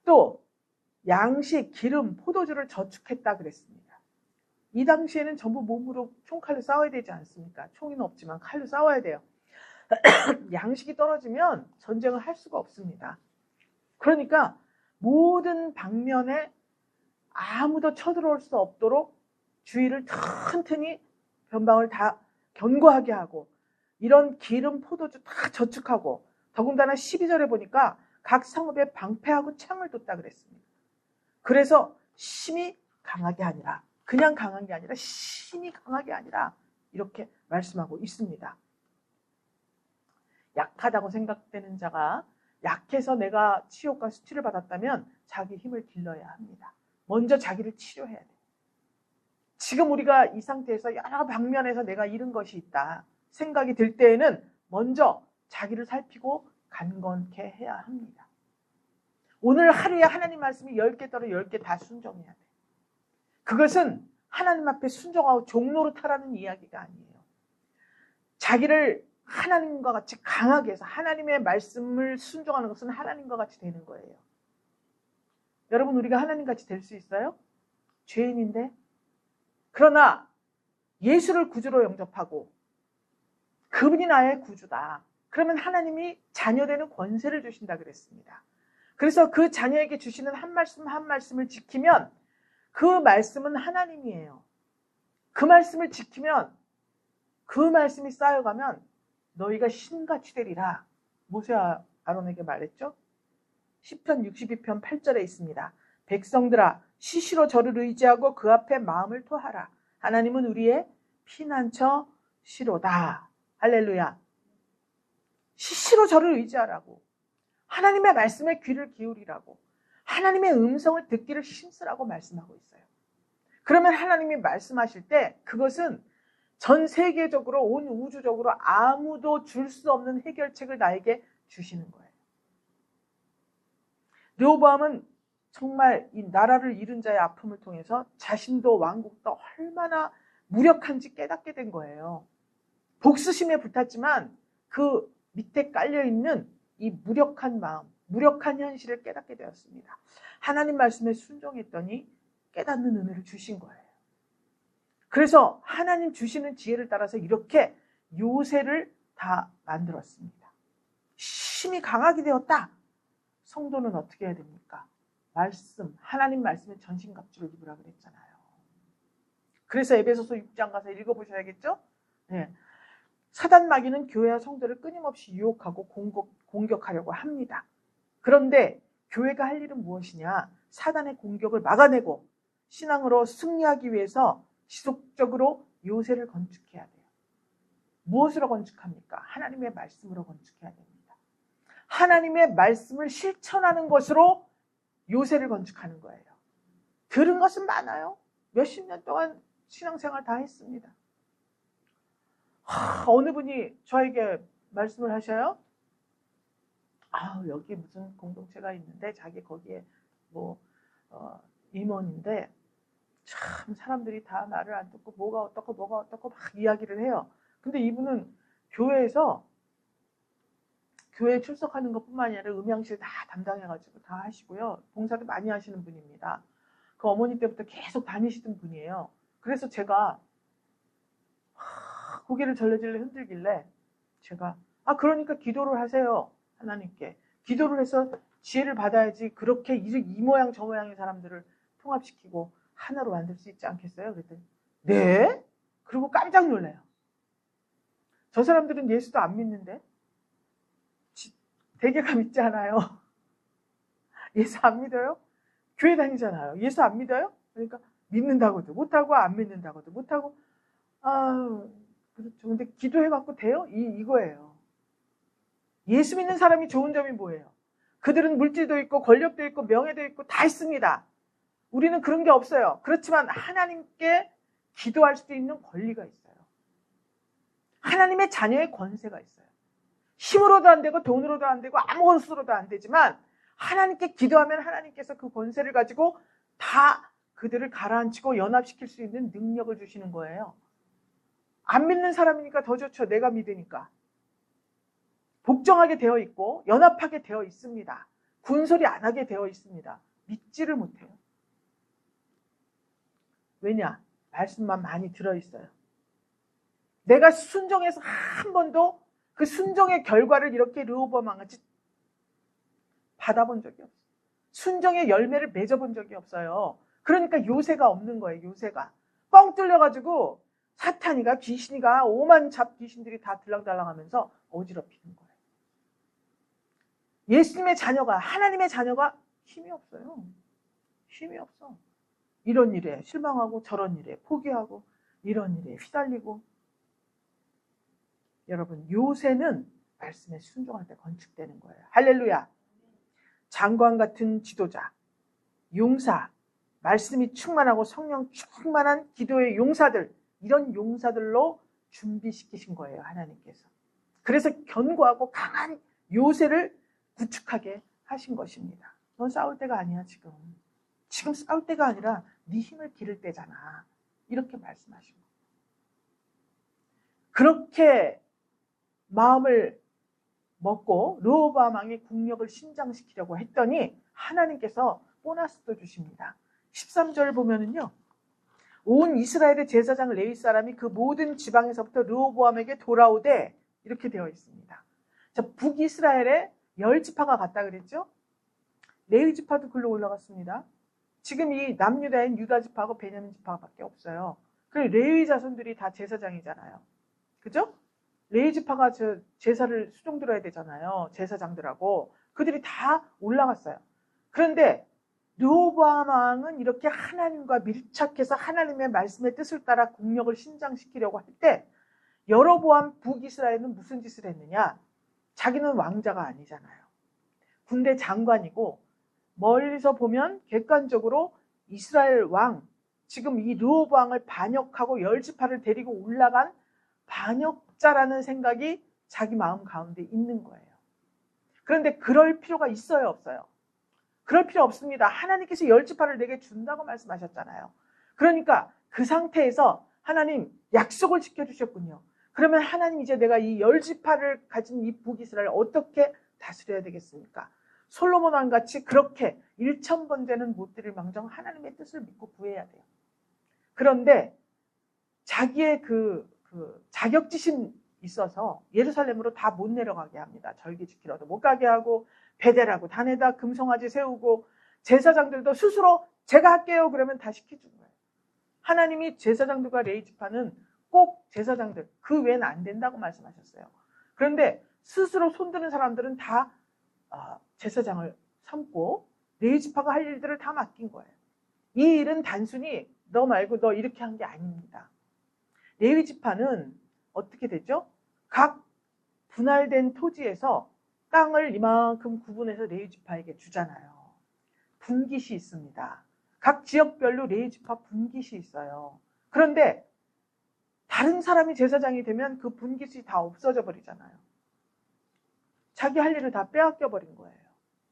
또 양식, 기름, 포도주를 저축했다 그랬습니다. 이 당시에는 전부 몸으로 총칼로 싸워야 되지 않습니까? 총은 없지만 칼로 싸워야 돼요. 양식이 떨어지면 전쟁을 할 수가 없습니다. 그러니까 모든 방면에 아무도 쳐들어올 수 없도록 주위를 튼튼히 변방을 다 견고하게 하고 이런 기름, 포도주 다 저축하고 더군다나 12절에 보니까 각 성읍에 방패하고 창을 뒀다 그랬습니다. 그래서 심히 강하게 아니라 그냥 강한 게 아니라 심히 강하게 아니라 이렇게 말씀하고 있습니다. 약하다고 생각되는 자가 약해서 내가 치욕과 수치를 받았다면 자기 힘을 길러야 합니다. 먼저 자기를 치료해야 돼요. 지금 우리가 이 상태에서 여러 방면에서 내가 잃은 것이 있다 생각이 들 때에는 먼저 자기를 살피고 간건케 해야 합니다. 오늘 하루에 하나님 말씀이 10개 떨어 10개 다 순종해야 돼. 그것은 하나님 앞에 순종하고 종노릇하라는 이야기가 아니에요. 자기를 하나님과 같이 강하게 해서 하나님의 말씀을 순종하는 것은 하나님과 같이 되는 거예요. 여러분, 우리가 하나님같이 될 수 있어요? 죄인인데? 그러나 예수를 구주로 영접하고 그분이 나의 구주다. 그러면 하나님이 자녀되는 권세를 주신다 그랬습니다. 그래서 그 자녀에게 주시는 한 말씀 한 말씀을 지키면 그 말씀은 하나님이에요. 그 말씀을 지키면 그 말씀이 쌓여가면 너희가 신같이 되리라. 모세와 아론에게 말했죠. 시편 62편 8절에 있습니다. 백성들아 시시로 저를 의지하고 그 앞에 마음을 토하라. 하나님은 우리의 피난처 시로다. 할렐루야. 시시로 저를 의지하라고. 하나님의 말씀에 귀를 기울이라고. 하나님의 음성을 듣기를 힘쓰라고 말씀하고 있어요. 그러면 하나님이 말씀하실 때 그것은 전 세계적으로 온 우주적으로 아무도 줄 수 없는 해결책을 나에게 주시는 거예요. 르호보암은 정말 이 나라를 잃은 자의 아픔을 통해서 자신도 왕국도 얼마나 무력한지 깨닫게 된 거예요. 복수심에 붙었지만 그 밑에 깔려있는 이 무력한 마음, 무력한 현실을 깨닫게 되었습니다. 하나님 말씀에 순종했더니 깨닫는 은혜를 주신 거예요. 그래서 하나님 주시는 지혜를 따라서 이렇게 요새를 다 만들었습니다. 힘이 강하게 되었다. 성도는 어떻게 해야 됩니까? 말씀, 하나님 말씀에 전신갑주를 입으라 그랬잖아요. 그래서 에베소서 6장 가서 읽어보셔야겠죠? 네. 사단 마귀는 교회와 성도를 끊임없이 유혹하고 공격하려고 합니다. 그런데 교회가 할 일은 무엇이냐? 사단의 공격을 막아내고 신앙으로 승리하기 위해서 지속적으로 요새를 건축해야 돼요. 무엇으로 건축합니까? 하나님의 말씀으로 건축해야 됩니다. 하나님의 말씀을 실천하는 것으로 요새를 건축하는 거예요. 들은 것은 많아요. 몇십 년 동안 신앙생활 다 했습니다. 어느 분이 저에게 말씀을 하셔요. 여기 무슨 공동체가 있는데 자기 거기에 임원인데 참 사람들이 다 나를 안 듣고 뭐가 어떻고 막 이야기를 해요. 근데 이분은 교회에서 교회에 출석하는 것뿐만 아니라 음향실 다 담당해가지고 다 하시고요. 봉사도 많이 하시는 분입니다. 그 어머니 때부터 계속 다니시던 분이에요. 그래서 제가 고개를 절레절레 흔들길래 제가 그러니까 기도를 하세요. 하나님께. 기도를 해서 지혜를 받아야지 그렇게 이 모양 저 모양의 사람들을 통합시키고 하나로 만들 수 있지 않겠어요? 그랬더니 네? 그리고 깜짝 놀래요. 저 사람들은 예수도 안 믿는데 대개가 믿지 않아요. 예수 안 믿어요? 교회 다니잖아요. 예수 안 믿어요? 그러니까 믿는다고도 못하고 안 믿는다고도 못하고 그렇죠. 근데 기도해갖고 돼요? 이거예요. 예수 믿는 사람이 좋은 점이 뭐예요? 그들은 물질도 있고 권력도 있고 명예도 있고 다 있습니다. 우리는 그런 게 없어요. 그렇지만 하나님께 기도할 수 있는 권리가 있어요. 하나님의 자녀의 권세가 있어요. 힘으로도 안 되고 돈으로도 안 되고 아무것으로도 안 되지만 하나님께 기도하면 하나님께서 그 권세를 가지고 다 그들을 가라앉히고 연합시킬 수 있는 능력을 주시는 거예요. 안 믿는 사람이니까 더 좋죠. 내가 믿으니까. 복종하게 되어 있고 연합하게 되어 있습니다. 군소리 안 하게 되어 있습니다. 믿지를 못해요. 왜냐? 말씀만 많이 들어있어요. 내가 순종해서 한 번도 그 순종의 결과를 이렇게 르호보암 같이 받아본 적이 없어요. 순종의 열매를 맺어본 적이 없어요. 그러니까 요새가 없는 거예요. 요새가. 뻥 뚫려가지고 사탄이가 귀신이가 오만 잡 귀신들이 다 들락달락하면서 어지럽히는 거예요. 예수님의 자녀가 하나님의 자녀가 힘이 없어요. 힘이 없어. 이런 일에 실망하고 저런 일에 포기하고 이런 일에 휘달리고. 여러분 요새는 말씀에 순종할 때 건축되는 거예요. 할렐루야. 장관 같은 지도자, 용사, 말씀이 충만하고 성령 충만한 기도의 용사들, 이런 용사들로 준비시키신 거예요. 하나님께서. 그래서 견고하고 강한 요새를 구축하게 하신 것입니다. 넌 싸울 때가 아니야 지금. 지금 싸울 때가 아니라 네 힘을 기를 때잖아. 이렇게 말씀하신 거예요. 그렇게 마음을 먹고 르호보암 왕의 국력을 신장시키려고 했더니 하나님께서 보너스도 주십니다. 13절 보면은요. 온 이스라엘의 제사장 레위 사람이 그 모든 지방에서부터 르호보암에게 돌아오되 이렇게 되어 있습니다. 자, 북이스라엘에 10지파가 갔다 그랬죠. 레위 지파도 글로 올라갔습니다. 지금 이 남유다엔 유다 지파하고 베냐민 지파밖에 없어요. 그리고 레위 자손들이 다 제사장이잖아요. 그죠? 레위 지파가 제사를 수종 들어야 되잖아요. 제사장들하고. 그들이 다 올라갔어요. 그런데 르호보암 왕은 이렇게 하나님과 밀착해서 하나님의 말씀의 뜻을 따라 국력을 신장시키려고 할 때 여로보암 북이스라엘은 무슨 짓을 했느냐? 자기는 왕자가 아니잖아요. 군대 장관이고 멀리서 보면 객관적으로 이스라엘 왕, 지금 이 르호보암을 반역하고 10지파를 데리고 올라간 반역자라는 생각이 자기 마음 가운데 있는 거예요. 그런데 그럴 필요가 있어요, 없어요? 그럴 필요 없습니다. 하나님께서 10지파를 내게 준다고 말씀하셨잖아요. 그러니까 그 상태에서 하나님 약속을 지켜주셨군요. 그러면 하나님 이제 내가 이 10지파를 가진 이 북이스라엘을 어떻게 다스려야 되겠습니까? 솔로몬 왕같이 그렇게 1,000번째는 못 드릴 망정 하나님의 뜻을 믿고 구해야 돼요. 그런데 자기의 그 자격지심 있어서 예루살렘으로 다 못 내려가게 합니다. 절기 지키러도 못 가게 하고 베델하고 단에다 금송아지 세우고 제사장들도 스스로 제가 할게요 그러면 다 시켜준 거예요. 하나님이 제사장들과 레위 지파는 꼭 제사장들 그 외에는 안 된다고 말씀하셨어요. 그런데 스스로 손드는 사람들은 다 제사장을 삼고 레위 지파가 할 일들을 다 맡긴 거예요. 이 일은 단순히 너 말고 너 이렇게 한 게 아닙니다. 레위 지파는 어떻게 되죠? 각 분할된 토지에서 땅을 이만큼 구분해서 레위 지파에게 주잖아요. 분깃이 있습니다. 각 지역별로 레위 지파 분깃이 있어요. 그런데 다른 사람이 제사장이 되면 그 분깃이 다 없어져 버리잖아요. 자기 할 일을 다 빼앗겨 버린 거예요.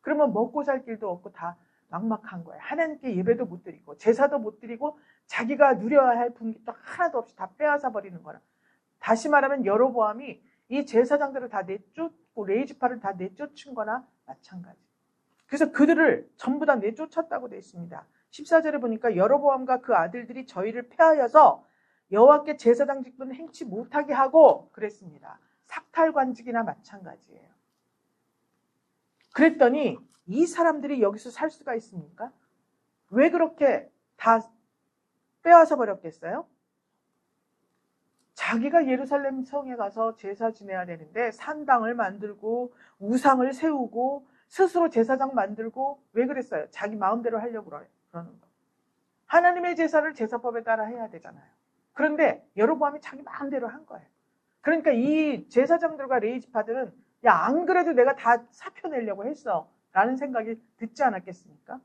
그러면 먹고 살 길도 없고 다 막막한 거예요. 하나님께 예배도 못 드리고 제사도 못 드리고 자기가 누려야 할 분깃도 하나도 없이 다 빼앗아 버리는 거라. 다시 말하면 여로보암이 이 제사장들을 다 내쫓고 레위 지파를 다 내쫓은 거나 마찬가지. 그래서 그들을 전부 다 내쫓았다고 되어 있습니다. 14절에 보니까 여로보암과 그 아들들이 저희를 패하여서 여호와께 제사장 직분을 행치 못하게 하고 그랬습니다. 삭탈관직이나 마찬가지예요. 그랬더니 이 사람들이 여기서 살 수가 있습니까? 왜 그렇게 다 빼앗아 버렸겠어요? 자기가 예루살렘 성에 가서 제사 지내야 되는데 산당을 만들고 우상을 세우고 스스로 제사장 만들고 왜 그랬어요? 자기 마음대로 하려고 그러는 거예요. 하나님의 제사를 제사법에 따라 해야 되잖아요. 그런데 여로보암이 자기 마음대로 한 거예요. 그러니까 이 제사장들과 레위 지파들은 야, 안 그래도 내가 다 사표내려고 했어 라는 생각이 듣지 않았겠습니까?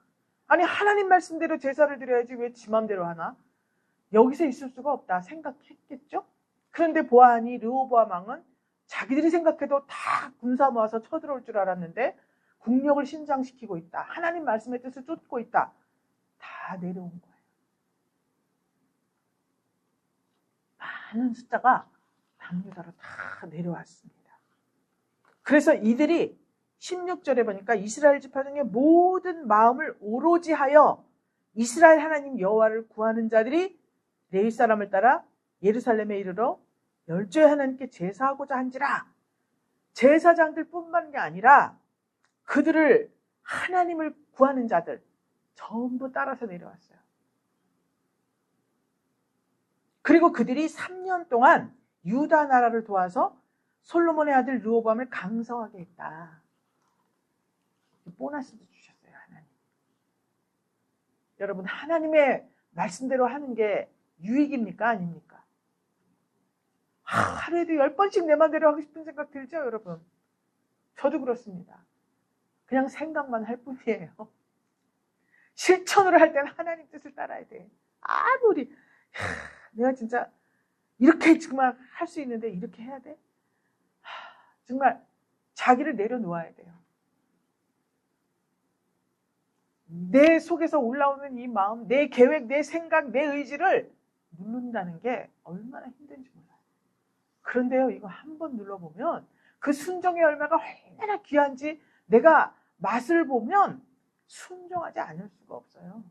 아니 하나님 말씀대로 제사를 드려야지 왜 지 마음대로 하나? 여기서 있을 수가 없다 생각했겠죠? 그런데 보아하니 르호보암 왕은 자기들이 생각해도 다 군사 모아서 쳐들어올 줄 알았는데 국력을 신장시키고 있다. 하나님 말씀의 뜻을 쫓고 있다. 다 내려온 거예요. 많은 숫자가 남유다로 다 내려왔습니다. 그래서 이들이 16절에 보니까 이스라엘 지파 중에 모든 마음을 오로지 하여 이스라엘 하나님 여호와를 구하는 자들이 레위 사람을 따라 예루살렘에 이르러 열조의 하나님께 제사하고자 한지라. 제사장들 뿐만이 아니라 그들을 하나님을 구하는 자들 전부 따라서 내려왔어요. 그리고 그들이 3년 동안 유다 나라를 도와서 솔로몬의 아들 르호보암을 강성하게 했다. 보너스도 주셨어요. 하나님. 여러분 하나님의 말씀대로 하는 게 유익입니까? 아닙니까? 하루에도 10번씩 내 맘대로 하고 싶은 생각 들죠, 여러분? 저도 그렇습니다. 그냥 생각만 할 뿐이에요. 실천으로 할 때는 하나님 뜻을 따라야 돼. 아무리 내가 진짜 이렇게 정말 할 수 있는데 이렇게 해야 돼? 정말 자기를 내려놓아야 돼요. 내 속에서 올라오는 이 마음, 내 계획, 내 생각, 내 의지를 누른다는 게 얼마나 힘든지 몰라요. 그런데요, 이거 한번 눌러보면 그 순종의 열매가 얼마나 귀한지 내가 맛을 보면 순종하지 않을 수가 없어요.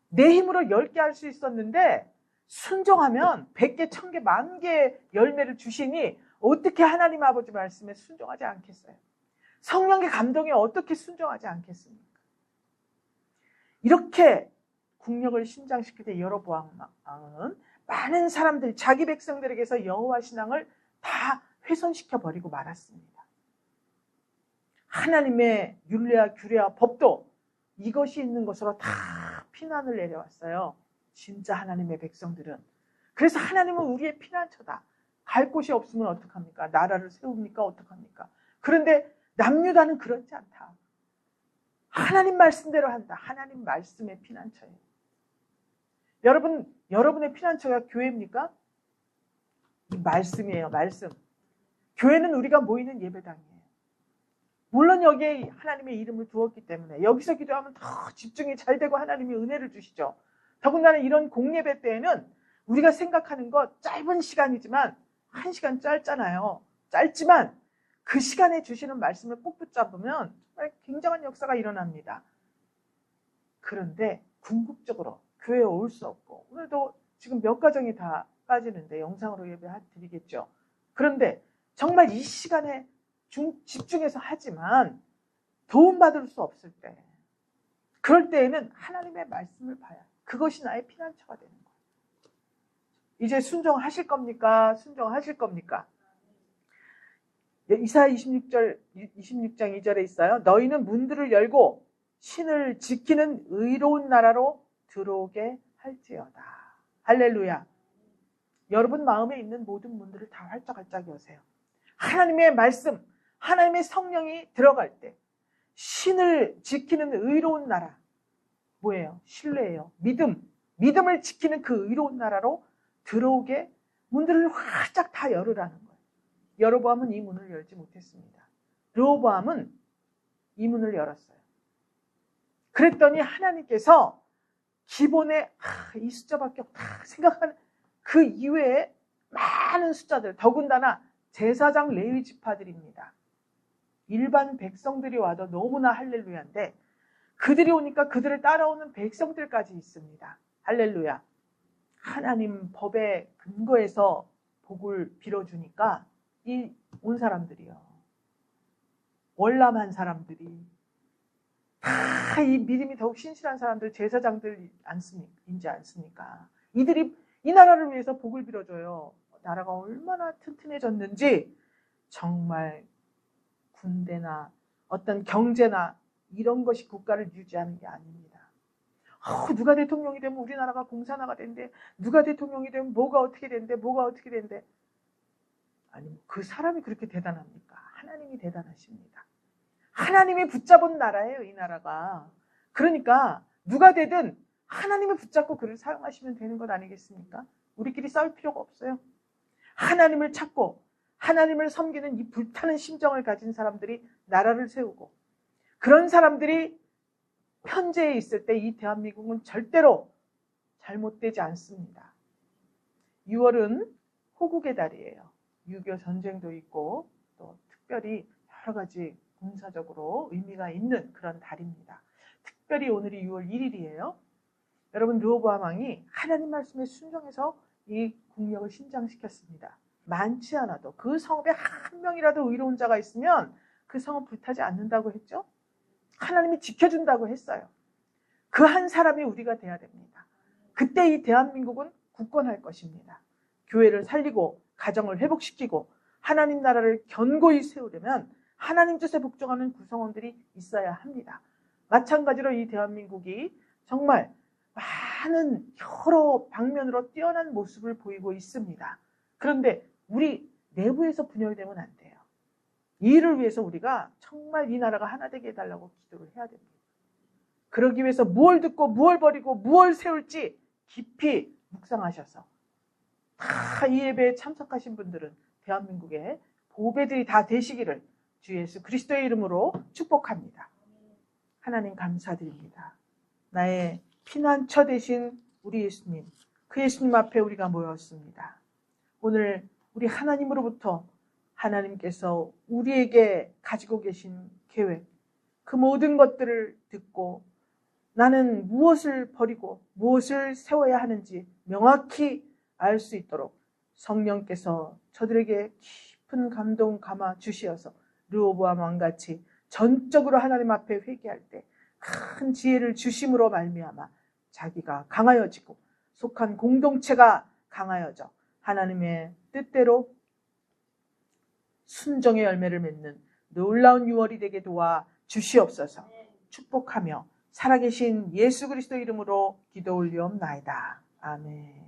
내 힘으로 10개 할 수 있었는데 순종하면 100개, 1000개, 10,000개 열매를 주시니 어떻게 하나님 아버지 말씀에 순종하지 않겠어요? 성령의 감동에 어떻게 순종하지 않겠습니까? 이렇게 국력을 신장시킬 때 여로보암 왕은 많은 사람들, 자기 백성들에게서 여호와 신앙을 다 훼손시켜 버리고 말았습니다. 하나님의 율례와 규례와 법도 이것이 있는 것으로 다 피난을 내려왔어요. 진짜 하나님의 백성들은. 그래서 하나님은 우리의 피난처다. 갈 곳이 없으면 어떡합니까? 나라를 세웁니까? 어떡합니까? 그런데 남유다는 그렇지 않다. 하나님 말씀대로 한다. 하나님 말씀의 피난처예요. 여러분의 피난처가 교회입니까? 이 말씀이에요. 말씀. 교회는 우리가 모이는 예배당이에요. 물론 여기에 하나님의 이름을 두었기 때문에 여기서 기도하면 더 집중이 잘 되고 하나님이 은혜를 주시죠. 더군다나 이런 공예배 때에는 우리가 생각하는 것 짧은 시간이지만 1시간 짧잖아요. 짧지만 그 시간에 주시는 말씀을 꼭 붙잡으면 정말 굉장한 역사가 일어납니다. 그런데 궁극적으로 교회에 올 수 없고 오늘도 지금 몇 가정이 다 빠지는데 영상으로 예배 드리겠죠. 그런데 정말 이 시간에 집중해서 하지만 도움받을 수 없을 때 그럴 때에는 하나님의 말씀을 봐야 그것이 나의 피난처가 되는 거예요. 이제 순종하실 겁니까? 순종하실 겁니까? 이사야 26장 2절에 있어요. 너희는 문들을 열고 신을 지키는 의로운 나라로 들어오게 할지어다. 할렐루야. 여러분 마음에 있는 모든 문들을 다 활짝활짝 여세요. 하나님의 말씀, 하나님의 성령이 들어갈 때 신을 지키는 의로운 나라. 뭐예요? 신뢰예요. 믿음을 지키는 그 의로운 나라로 들어오게 문들을 활짝 다 열으라는 거예요. 여로보암은 이 문을 열지 못했습니다. 르호보암은 이 문을 열었어요. 그랬더니 하나님께서 기본에 이 숫자밖에 없다 생각하는 그 이외에 많은 숫자들, 더군다나 제사장 레위 지파들입니다. 일반 백성들이 와도 너무나 할렐루야인데 그들이 오니까 그들을 따라오는 백성들까지 있습니다. 할렐루야. 하나님 법의 근거에서 복을 빌어주니까 이 온 사람들이요. 월남한 사람들이 다 이 믿음이 더욱 신실한 사람들, 제사장들인지 않습니까? 이들이 이 나라를 위해서 복을 빌어줘요. 나라가 얼마나 튼튼해졌는지 정말 군대나 어떤 경제나 이런 것이 국가를 유지하는 게 아닙니다. 누가 대통령이 되면 우리나라가 공산화가 된대. 누가 대통령이 되면 뭐가 어떻게 된대. 아니, 그 사람이 그렇게 대단합니까? 하나님이 대단하십니다. 하나님이 붙잡은 나라예요, 이 나라가. 그러니까 누가 되든 하나님을 붙잡고 그를 사용하시면 되는 것 아니겠습니까? 우리끼리 싸울 필요가 없어요. 하나님을 찾고 하나님을 섬기는 이 불타는 심정을 가진 사람들이 나라를 세우고 그런 사람들이 현재에 있을 때 이 대한민국은 절대로 잘못되지 않습니다. 6월은 호국의 달이에요. 6.25 전쟁도 있고 또 특별히 여러 가지 군사적으로 의미가 있는 그런 달입니다. 특별히 오늘이 6월 1일이에요. 여러분, 르호보암 왕이 하나님 말씀에 순종해서 이 국력을 신장시켰습니다. 많지 않아도 그 성읍에 한 명이라도 의로운 자가 있으면 그 성은 불타지 않는다고 했죠. 하나님이 지켜준다고 했어요. 그 한 사람이 우리가 돼야 됩니다. 그때 이 대한민국은 굳건할 것입니다. 교회를 살리고 가정을 회복시키고 하나님 나라를 견고히 세우려면 하나님 뜻에 복종하는 구성원들이 있어야 합니다. 마찬가지로 이 대한민국이 정말 많은 여러 방면으로 뛰어난 모습을 보이고 있습니다. 그런데 우리 내부에서 분열되면 안 돼요. 이 일을 위해서 우리가 정말 이 나라가 하나 되게 해달라고 기도를 해야 됩니다. 그러기 위해서 무엇을 듣고 무엇을 버리고 무엇을 세울지 깊이 묵상하셔서 다 이 예배에 참석하신 분들은 대한민국의 보배들이 다 되시기를 주 예수 그리스도의 이름으로 축복합니다. 하나님 감사드립니다. 나의 피난처 되신 우리 예수님, 그 예수님 앞에 우리가 모였습니다. 오늘 우리 하나님으로부터 하나님께서 우리에게 가지고 계신 계획, 그 모든 것들을 듣고 나는 무엇을 버리고 무엇을 세워야 하는지 명확히 알 수 있도록 성령께서 저들에게 깊은 감동 감아 주시어서 르호보암 왕같이 전적으로 하나님 앞에 회개할 때 큰 지혜를 주심으로 말미암아 자기가 강하여지고 속한 공동체가 강하여져 하나님의 뜻대로 순종의 열매를 맺는 놀라운 6월이 되게 도와 주시옵소서. 축복하며 살아계신 예수 그리스도 이름으로 기도 올리옵나이다. 아멘.